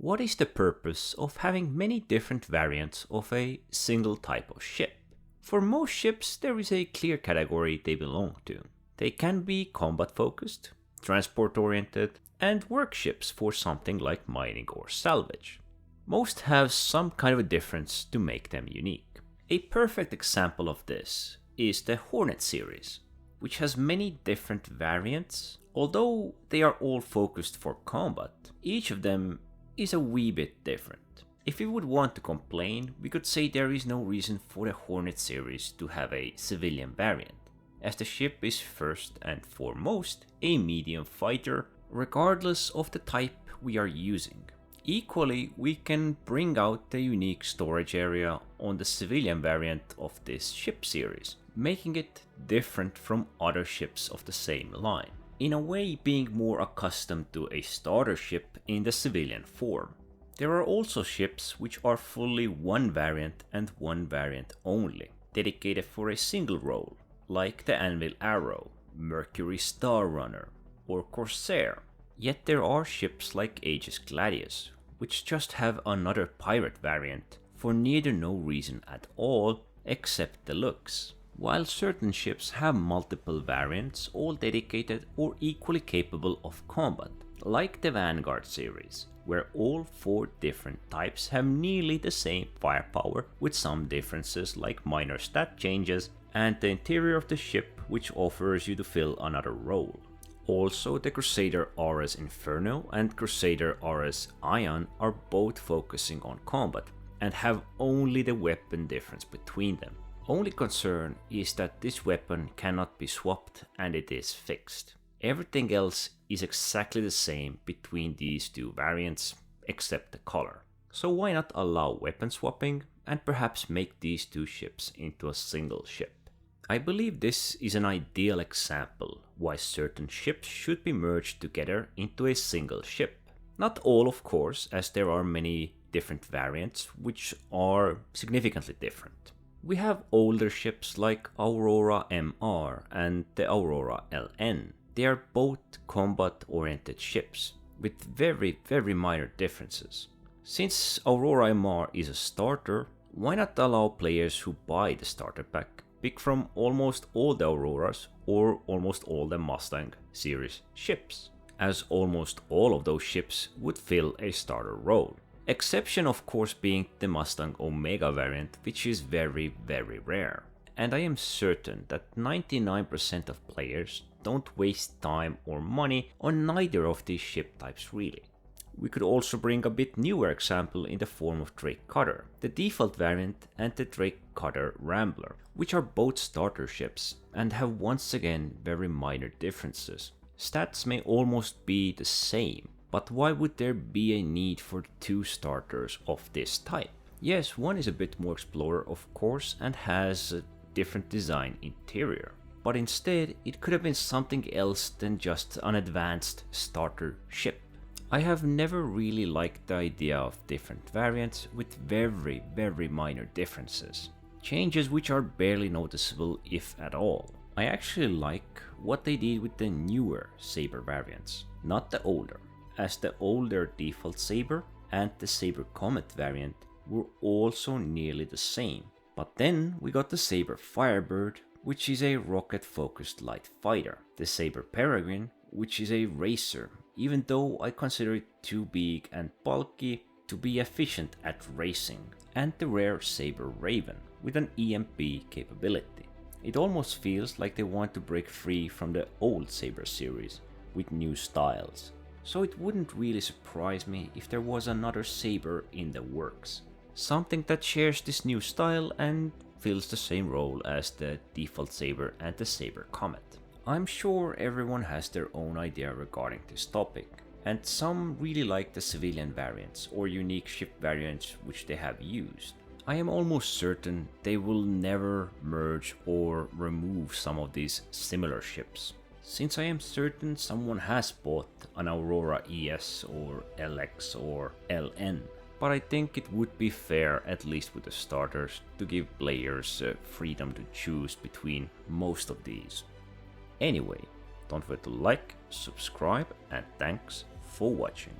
What is the purpose of having many different variants of a single type of ship? For most ships, there is a clear category they belong to. They can be combat focused, transport oriented, and workships for something like mining or salvage. Most have some kind of a difference to make them unique. A perfect example of this is the Hornet series, which has many different variants. Although they are all focused for combat, each of them is a wee bit different. If we would want to complain, we could say there is no reason for the Hornet series to have a civilian variant, as the ship is first and foremost a medium fighter, regardless of the type we are using. Equally, we can bring out the unique storage area on the civilian variant of this ship series, making it different from other ships of the same line, in a way being more accustomed to a starter ship in the civilian form. There are also ships which are fully one variant and one variant only, dedicated for a single role, like the Anvil Arrow, Mercury Star Runner, or Corsair. Yet there are ships like Aegis Gladius, which just have another pirate variant for neither no reason at all except the looks. While certain ships have multiple variants, all dedicated or equally capable of combat, like the Vanguard series, where all 4 different types have nearly the same firepower with some differences like minor stat changes, and the interior of the ship which offers you to fill another role. Also, the Crusader Ares Inferno and Crusader Ares Ion are both focusing on combat and have only the weapon difference between them. Only concern is that this weapon cannot be swapped and it is fixed. Everything else is exactly the same between these 2 variants except the color. So why not allow weapon swapping and perhaps make these 2 ships into a single ship? I believe this is an ideal example why certain ships should be merged together into a single ship. Not all, of course, as there are many different variants which are significantly different. We have older ships like Aurora MR and the Aurora LN. They are both combat-oriented ships with very minor differences. Since Aurora MR is a starter, why not allow players who buy the starter pack pick from almost all the Auroras or almost all the Mustang series ships, as almost all of those ships would fill a starter role. Exception of course being the Mustang Omega variant, which is very rare. And I am certain that 99% of players don't waste time or money on neither of these ship types really. We could also bring a bit newer example in the form of Drake Cutter, the default variant, and the Drake Cutter Rambler, which are both starter ships and have once again very minor differences. Stats may almost be the same, but why would there be a need for 2 starters of this type? Yes, one is a bit more explorer of course and has a different design interior, but instead it could have been something else than just an advanced starter ship. I have never really liked the idea of different variants with very minor differences. Changes which are barely noticeable if at all. I actually like what they did with the newer Saber variants, not the older, as the older default Saber and the Saber Comet variant were also nearly the same. But then we got the Saber Firebird, which is a rocket-focused light fighter, the Saber Peregrine, which is a racer, even though I consider it too big and bulky to be efficient at racing, and the rare Saber Raven with an EMP capability. It almost feels like they want to break free from the old Saber series with new styles, so it wouldn't really surprise me if there was another Saber in the works. Something that shares this new style and fills the same role as the default Saber and the Saber Comet. I'm sure everyone has their own idea regarding this topic, and some really like the civilian variants or unique ship variants which they have used. I am almost certain they will never merge or remove some of these similar ships, since I am certain someone has bought an Aurora ES or LX or LN. But I think it would be fair, at least with the starters, to give players freedom to choose between most of these. Anyway, don't forget to like, subscribe, and thanks for watching.